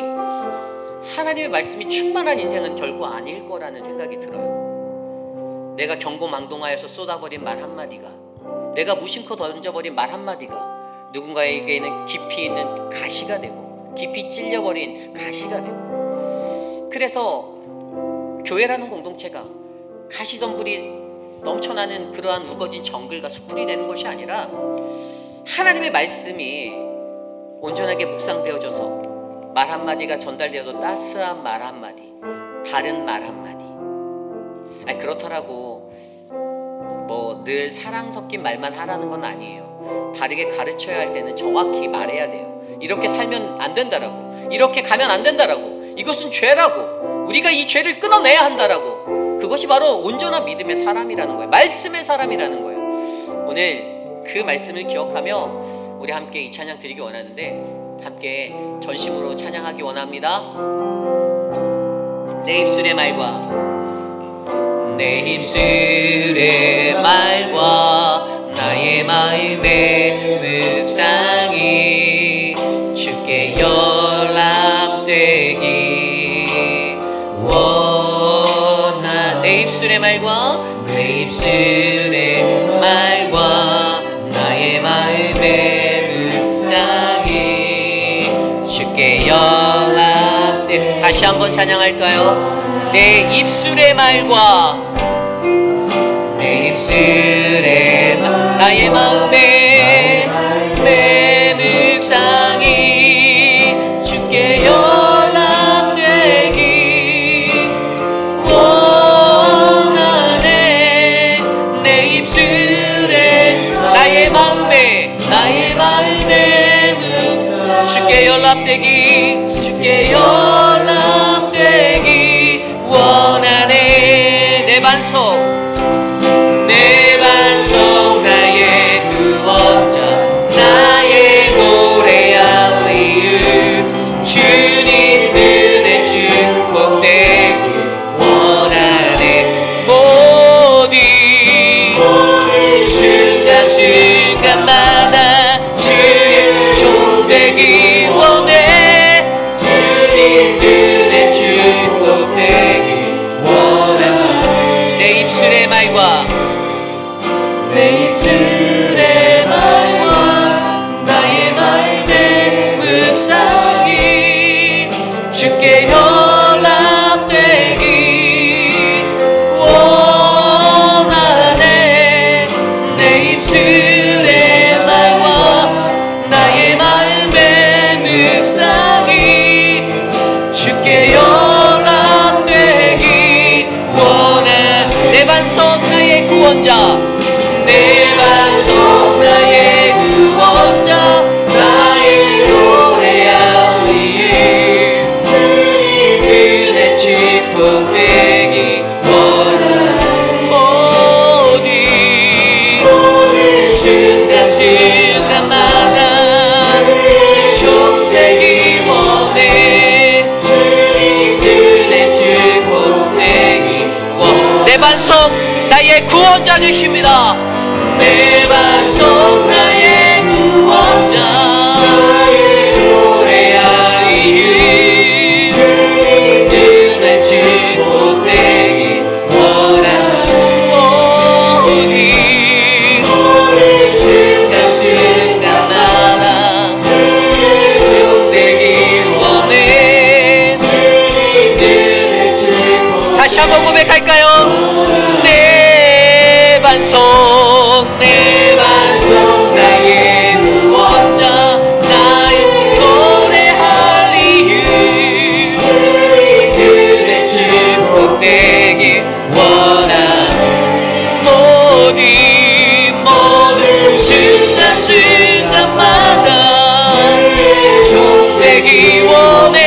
하나님의 말씀이 충만한 인생은 결코 아닐 거라는 생각이 들어요. 내가 경고망동하여서 쏟아버린 말 한마디가, 내가 무심코 던져버린 말 한마디가 누군가에게는 깊이 있는 가시가 되고 깊이 찔려버린 가시가 되고, 그래서 교회라는 공동체가 가시덤불이 넘쳐나는 그러한 우거진 정글과 숲풀이 되는 것이 아니라 하나님의 말씀이 온전하게 묵상되어져서 말 한마디가 전달되어도 따스한 말 한마디, 바른 말 한마디. 그렇더라고 뭐 늘 사랑 섞인 말만 하라는 건 아니에요. 바르게 가르쳐야 할 때는 정확히 말해야 돼요. 이렇게 살면 안 된다라고, 이렇게 가면 안 된다라고, 이것은 죄라고, 우리가 이 죄를 끊어내야 한다라고. 그것이 바로 온전한 믿음의 사람이라는 거예요. 말씀의 사람이라는 거예요. 오늘 그 말씀을 기억하며 우리 함께 이 찬양 드리기 원하는데, 함께 전심으로 찬양하기 원합니다. 내 입술의 말과 내 입술의 말과 나의 마음의 묵상이 주께 연락되기 원하. 내 입술의 말과 내 입술의 말과 나의 마음의 다시 한번 찬양할까요? 내 입술의 말과 내 입술의 말, 나의 마음에 내 묵상이 주께 연락되기 원하네. 내 입술에 나의 마음에 묵상 주께 연락되기 주께 연락되기 원하네. 내 반석 나의 구원자 나의 노래하리유 주님 은혜 축복되기 원하네. 모든 순간순간마다 주의 종 되기 원해. 주님 은혜 축복되기 원하네. 내 입술의 말과 내 입술의 말과 나의 마음의 묵상이 주께 연락되기 원하네. 내 입술의 말과 나의 마음의 묵상이 주께 연락되기 원하네. 내 반석 나의 구원자 내 반석 나의 구원자 나의 노래하리유 주님 은혜 축복되기 원하네. 모든 순간순간마다 종 되기 원해. 주님 은혜 축복되기 원해. 내 반석 나의 구원자 되십니다. 내 반석 나의 구원자 나의 노래하리유 주님 은혜 축복되기 원하네. 모든 순간순간마다 주의 종 되기 원해. 주님 은혜 축복되기 다시 한번 고백할까요? 내 반석 나의 구원자 나의 노래하리유 주님 은혜 축복되기 원하네. 모든 순간순간마다 종 되기 원해.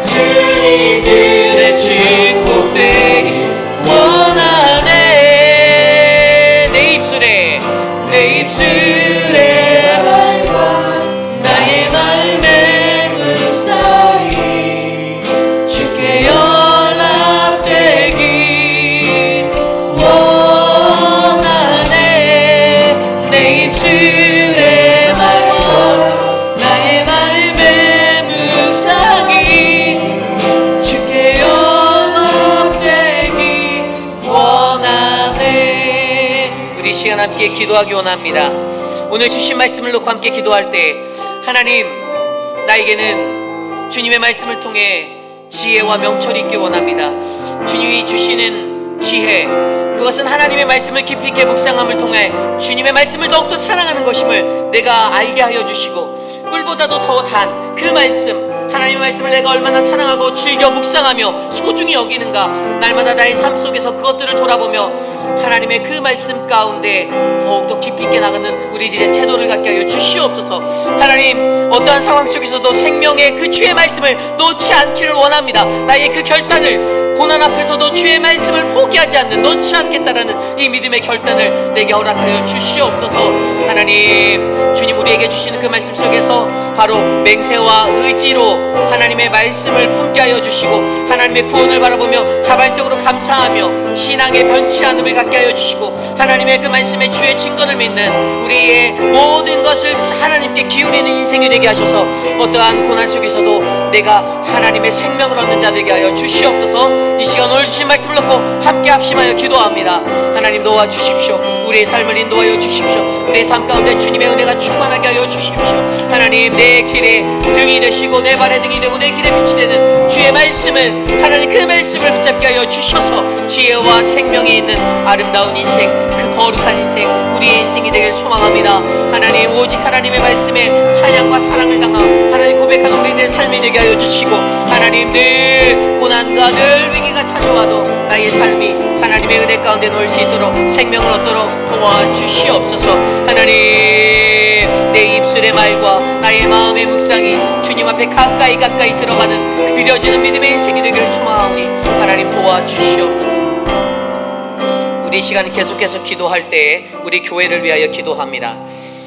주님 은혜 축복되기 원하네. 내 입술에 말과 나의 마음의 묵상이 주께 연락되기 원하네. 내 입술에 말과 나의 마음의 묵상이 주께 연락되기 원하네. 우리 시간 함께 기도하기 원합니다. 오늘 주신 말씀을 놓고 함께 기도할 때 하나님 나에게는 주님의 말씀을 통해 지혜와 명철이 있기 원합니다. 주님이 주시는 지혜 그것은 하나님의 말씀을 깊이 있게 묵상함을 통해 주님의 말씀을 더욱더 사랑하는 것임을 내가 알게 하여 주시고 꿀보다도 더 단 그 말씀 하나님의 말씀을 내가 얼마나 사랑하고 즐겨 묵상하며 소중히 여기는가 날마다 나의 삶 속에서 그것들을 돌아보며 하나님의 그 말씀 가운데 더욱더 깊이 있게 나가는 우리들의 태도를 갖게 하여 주시옵소서. 하나님 어떠한 상황 속에서도 생명의 그 주의 말씀을 놓지 않기를 원합니다. 나의 그 결단을 고난 앞에서도 주의 말씀을 포기하지 않는 놓지 않겠다라는 이 믿음의 결단을 내게 허락하여 주시옵소서. 하나님 주님 우리에게 주시는 그 말씀 속에서 바로 맹세와 의지로 하나님의 말씀을 품게 하여 주시고 하나님의 구원을 바라보며 자발적으로 감사하며 신앙의 변치 않음을 갖게 하여 주시고 하나님의 그 말씀의 주의 증거를 믿는 우리의 모든 것을 하나님께 기울이는 인생이 되게 하셔서 어떠한 고난 속에서도 내가 하나님의 생명을 얻는 자 되게 하여 주시옵소서. 이 시간 오늘 주신 말씀을 놓고 함께 합심하여 기도합니다. 하나님 도와주십시오. 우리의 삶을 인도하여 주십시오. 우리의 삶 가운데 주님의 은혜가 충만하게 하여 주십시오. 하나님 내 길에 등이 되시고 내 발에 등이 되고 내 길에 빛이 되는 주의 말씀을, 하나님 그 말씀을 붙잡게 하여 주셔서 지혜와 생명이 있는 아름다운 인생, 그 거룩한 인생, 우리의 인생이 되길 소망합니다. 하나님 오직 하나님의 말씀에 찬양과 사랑을 당하고 하나님 고백하는 우리들의 삶이 되게 하여 주시고, 하나님 늘 고난과 늘 위기가 찾아와도 나의 삶이 하나님의 은혜 가운데 놓일 수 있도록 생명을 얻도록 도와주시옵소서. 하나님 내 입술의 말과 나의 마음의 묵상이 주님 앞에 가까이 들어가는 그 드려지는 믿음의 인생이 되기를 소망하오니 하나님 도와주시옵소서. 우리 시간 계속해서 기도할 때에 우리 교회를 위하여 기도합니다.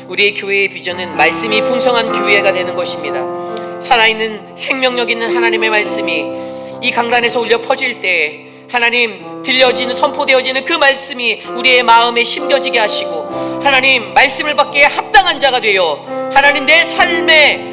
우리의 교회의 비전은 말씀이 풍성한 교회가 되는 것입니다. 살아있는 생명력 있는 하나님의 말씀이 이 강단에서 울려 퍼질 때에 하나님 들려지는, 선포되어지는 그 말씀이 우리의 마음에 심겨지게 하시고, 하나님 말씀을 받기에 합당한 자가 되어 하나님 내 삶의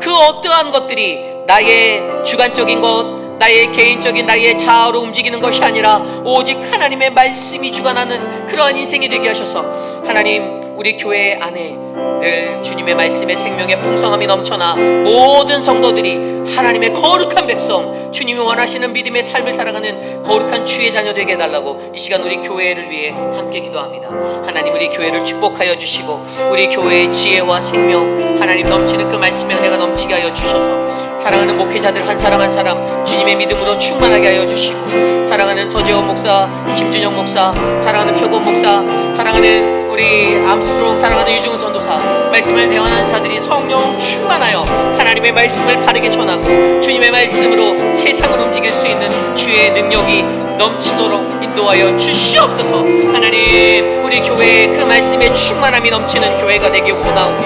그 어떠한 것들이 나의 주관적인 것, 나의 개인적인 나의 자아로 움직이는 것이 아니라 오직 하나님의 말씀이 주관하는 그러한 인생이 되게 하셔서 하나님 우리 교회 안에 늘 주님의 말씀의 생명의 풍성함이 넘쳐나 모든 성도들이 하나님의 거룩한 백성, 주님이 원하시는 믿음의 삶을 살아가는 거룩한 주의 자녀 되게 해달라고 이 시간 우리 교회를 위해 함께 기도합니다. 하나님 우리 교회를 축복하여 주시고 우리 교회의 지혜와 생명, 하나님 넘치는 그 말씀의 은혜가 넘치게 하여 주셔서 사랑하는 목회자들 한 사람 한 사람 주님의 믿음으로 충만하게 하여 주시고, 사랑하는 서재원 목사, 김준영 목사, 사랑하는 표곤 목사, 사랑하는 우리 암스트롱, 사랑하는 유중훈 전도사, 말씀을 대원하는 자들이 성령 충만하여 하나님의 말씀을 바르게 전하고 주님의 말씀으로 세상을 움직일 수 있는 주의 능력이 넘치도록 인도하여 주시옵소서. 하나님 우리 교회에 그 말씀의 충만함이 넘치는 교회가 되기 원하오니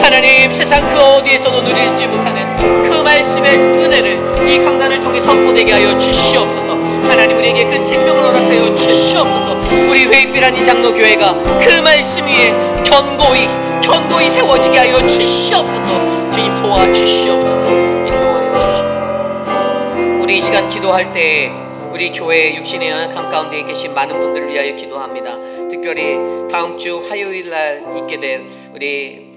하나님 세상 그 어디에서도 누리지 못하는 그 말씀의 은혜를 이 강단을 통해 선포되게 하여 주시옵소서. 하나님 우리에게 그 생명을 허락하여 주시옵소서. 우리 회익비라는 장로교회가 그 말씀 위에 견고히 세워지게 하여 주시옵소서. 주님 도와주시옵소서. 인도하여 주시옵소서. 우리 이 시간 기도할 때 우리 교회 육신의 연약함 가운데 계신 많은 분들을 위하여 기도합니다. 특별히 다음 주 화요일 날 있게 될 우리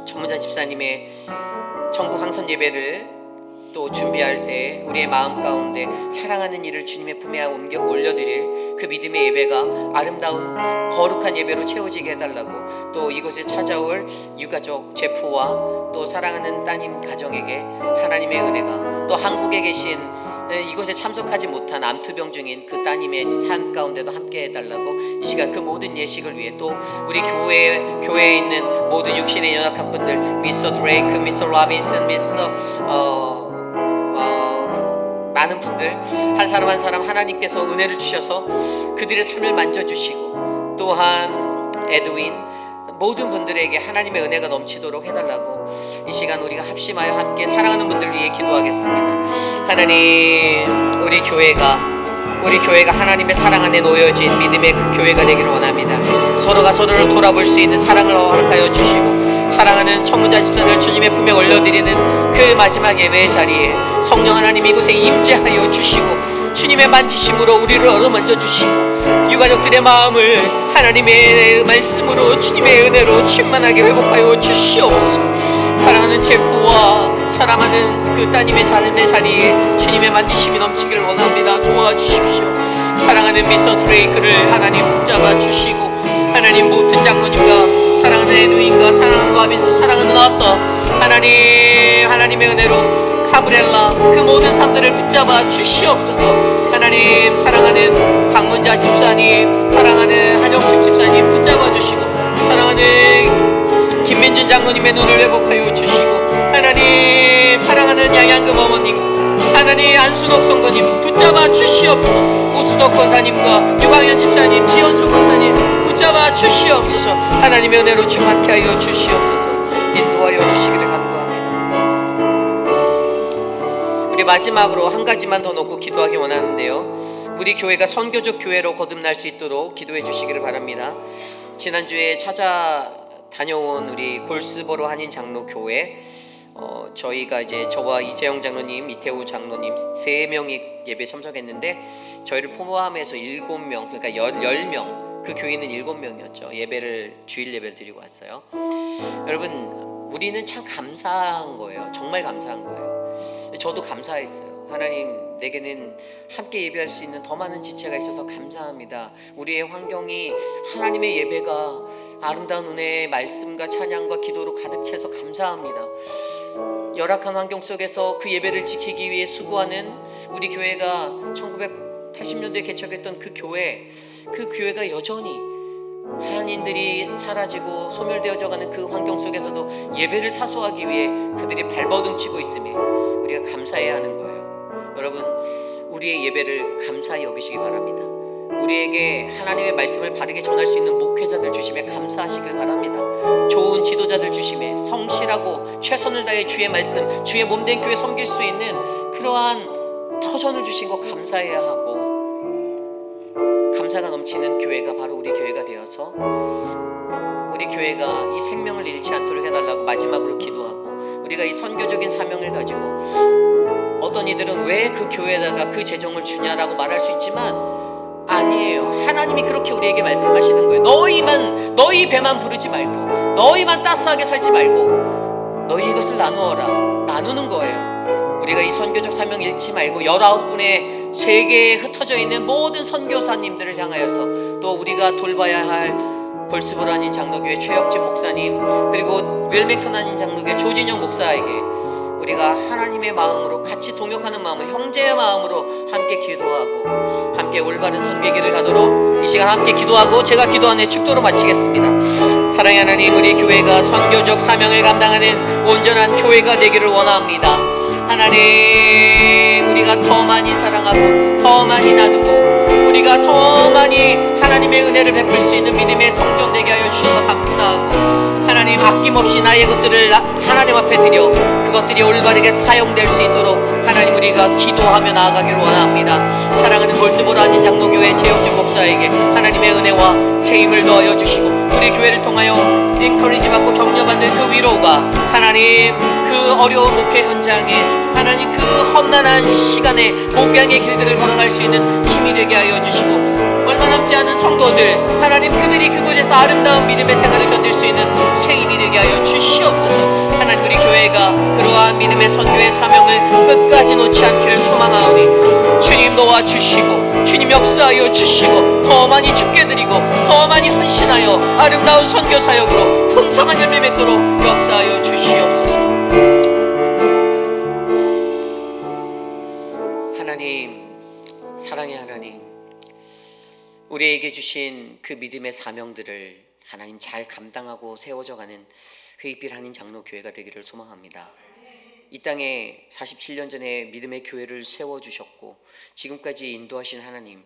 전문자 집사님의 전국 항선 예배를 또 준비할 때 우리의 마음 가운데 사랑하는 이를 주님의 품에 옮겨 올려드릴 그 믿음의 예배가 아름다운 거룩한 예배로 채워지게 해달라고, 또 이곳에 찾아올 유가족 제프와 또 사랑하는 따님 가정에게 하나님의 은혜가, 또 한국에 계신 이곳에 참석하지 못한 암투병 중인 그 따님의 삶 가운데도 함께 해달라고 이 시간 그 모든 예식을 위해, 또 우리 교회에 있는 모든 육신의 연약한 분들, 미스터 드레이크, 미스터 로빈슨, 미스터 많은 분들 한 사람 한 사람 하나님께서 은혜를 주셔서 그들의 삶을 만져주시고, 또한 에드윈 모든 분들에게 하나님의 은혜가 넘치도록 해달라고 이 시간 우리가 합심하여 함께 사랑하는 분들 위해 기도하겠습니다. 하나님 우리 교회가 하나님의 사랑 안에 놓여진 믿음의 그 교회가 되기를 원합니다. 서로가 서로를 돌아볼 수 있는 사랑을 허락하여 주시고, 사랑하는 청문자 집사를 주님의 품에 올려드리는 그 마지막 예배의 자리에 성령 하나님 이곳에 임재하여 주시고 주님의 만지심으로 우리를 어루만져 주시고 유가족들의 마음을 하나님의 말씀으로 주님의 은혜로 충만하게 회복하여 주시옵소서. 사랑하는 제프와 사랑하는 그 따님의 삶의 자리에 주님의 만지심이 넘치기를 원합니다. 도와주십시오. 사랑하는 미스터 드레이크를 하나님 붙잡아 주시고, 하나님 모튼 장로님과 사랑하는 에드윈과 사랑하는 와빈스, 사랑하는 아따, 하나님의 은혜로 카브렐라 그 모든 삶들을 붙잡아 주시옵소서. 하나님 사랑하는 박문자 집사님, 사랑하는 한영숙 집사님 붙잡아 주시고, 사랑하는 김민준 장로님의 눈을 회복하여 주시고, 하나님 사랑하는 양양금 어머님, 하나님 안순옥 성도님 붙잡아 주시옵소서. 우수덕 권사님과 유광현 집사님, 지원초 권사님 붙잡아 주시옵소서. 하나님의 은혜로 충만케 하여 주시옵소서. 인도하여 주시기를 간구합니다. 우리 마지막으로 한 가지만 더 놓고 기도하기 원하는데요, 우리 교회가 선교적 교회로 거듭날 수 있도록 기도해 주시기를 바랍니다. 지난주에 다녀온 우리 골스보로 한인 장로 교회, 저희가 이제 저와 이재영 장로님, 이태우 장로님 3명이 예배 참석했는데 저희를 포함해서 7명, 그러니까 10명, 그 교인은 7명이었죠. 주일 예배를 드리고 왔어요. 여러분, 우리는 참 감사한 거예요. 정말 감사한 거예요. 저도 감사했어요. 하나님, 내게는 함께 예배할 수 있는 더 많은 지체가 있어서 감사합니다. 우리의 환경이 하나님의 예배가 아름다운 은혜의 말씀과 찬양과 기도로 가득 차서 감사합니다. 열악한 환경 속에서 그 예배를 지키기 위해 수고하는 우리 교회가 1980년도에 개척했던 그 교회가 여전히 한인들이 사라지고 소멸되어져가는 그 환경 속에서도 예배를 사수하기 위해 그들이 발버둥 치고 있음에 우리가 감사해야 하는 거예요. 여러분, 우리의 예배를 감사히 여기시기 바랍니다. 우리에게 하나님의 말씀을 바르게 전할 수 있는 목회자들 주심에 감사하시길 바랍니다. 좋은 지도자들 주심에 성실하고 최선을 다해 주의 말씀, 주의 몸된 교회 섬길 수 있는 그러한 터전을 주신 거 감사해야 하고, 감사가 넘치는 교회가 바로 우리 교회가 되어서 우리 교회가 이 생명을 잃지 않도록 해달라고 마지막으로 기도하고, 우리가 이 선교적인 사명을 가지고 어떤 이들은 왜 그 교회에다가 그 재정을 주냐라고 말할 수 있지만 아니에요. 하나님이 그렇게 우리에게 말씀하시는 거예요. 너희 배만 부르지 말고, 너희만 따스하게 살지 말고 너희의 것을 나누어라. 나누는 거예요. 우리가 이 선교적 사명 잃지 말고 19분의 세계에 흩어져 있는 모든 선교사님들을 향하여서, 또 우리가 돌봐야 할 볼스볼 한인 장로교회 최혁진 목사님, 그리고 윌밍턴 한인 장로교회 조진영 목사에게 우리가 하나님의 마음으로 같이 동역하는 마음으로, 형제의 마음으로 함께 기도하고 함께 올바른 선교의 길을 가도록 이 시간 함께 기도하고 제가 기도하는 축도로 마치겠습니다. 사랑의 하나님, 우리 교회가 선교적 사명을 감당하는 온전한 교회가 되기를 원합니다. 하나님, 우리가 더 많이 사랑하고 더 많이 나누고 우리가 더 많이 하나님의 은혜를 베풀 수 있는 믿음의 성전 되게 하여 주셔서 감사하고, 하나님, 아낌없이 나의 것들을 하나님 앞에 드려 그것들이 올바르게 사용될 수 있도록 하나님, 우리가 기도하며 나아가기를 원합니다. 사랑하는 볼스볼 한인 장로교회 최혁진 목사에게 하나님의 은혜와 세임을 더하여 주시고, 우리 교회를 통하여 인커리지 받고 격려받는 그 위로가 하나님, 그 어려운 목회 현장에 하나님, 그 험난한 시간에 목양의 길들을 걸어갈 수 있는 힘이 되게 하여 주시고, 얼마 남지 않은 성도들 하나님, 그들이 그곳에서 아름다운 믿음의 생활을 견딜 수 있는 새 힘이 되게 하여 주시옵소서. 하나님, 우리 교회가 그러한 믿음의 선교의 사명을 끝까지 놓지 않기를 소망하오니 주님 도와주시고 주님 역사하여 주시고 더 많이 죽게 드리고 더 많이 헌신하여 아름다운 선교 사역으로 풍성한 열매 맺도록 역사하여 주시옵소서. 하나님, 사랑의 하나님, 우리에게 주신 그 믿음의 사명들을 하나님 잘 감당하고 세워져가는 회의빛 한인 장로교회가 되기를 소망합니다. 이 땅에 47년 전에 믿음의 교회를 세워주셨고 지금까지 인도하신 하나님,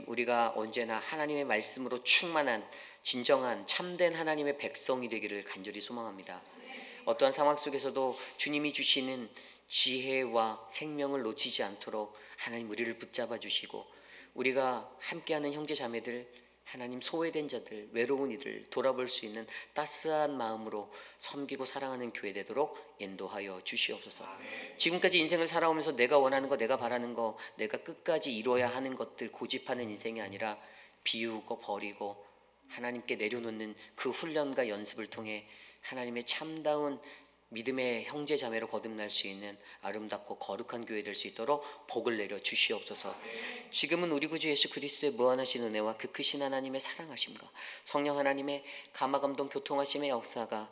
우리가 언제나 하나님의 말씀으로 충만한 진정한 참된 하나님의 백성이 되기를 간절히 소망합니다. 어떠한 상황 속에서도 주님이 주시는 지혜와 생명을 놓치지 않도록 하나님, 우리를 붙잡아 주시고, 우리가 함께하는 형제 자매들, 하나님, 소외된 자들, 외로운 이들 돌아볼 수 있는 따스한 마음으로 섬기고 사랑하는 교회 되도록 인도하여 주시옵소서. 지금까지 인생을 살아오면서 내가 원하는 거, 내가 바라는 거, 내가 끝까지 이뤄야 하는 것들 고집하는 인생이 아니라 비우고 버리고 하나님께 내려놓는 그 훈련과 연습을 통해 하나님의 참다운 믿음의 형제 자매로 거듭날 수 있는 아름답고 거룩한 교회 될 수 있도록 복을 내려 주시옵소서. 지금은 우리 구주 예수 그리스도의 무한하신 은혜와 그 크신 하나님의 사랑하심과 성령 하나님의 감화감동 교통하심의 역사가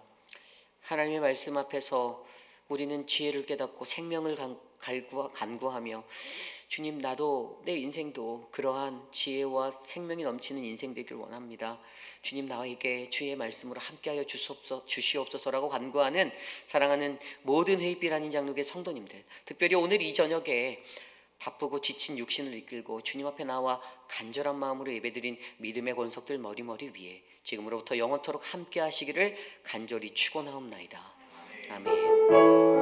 하나님의 말씀 앞에서 우리는 지혜를 깨닫고 생명을 간구하며, 주님, 나도 내 인생도 그러한 지혜와 생명이 넘치는 인생 되길 원합니다. 주님, 나에게 주의 말씀으로 함께하여 주시옵소서라고 간구하는 사랑하는 모든 회의빛 한인 장로교회 성도님들, 특별히 오늘 이 저녁에 바쁘고 지친 육신을 이끌고 주님 앞에 나와 간절한 마음으로 예배드린 믿음의 권속들 머리머리 위에 지금으로부터 영원토록 함께 하시기를 간절히 축원하옵나이다. 아멘.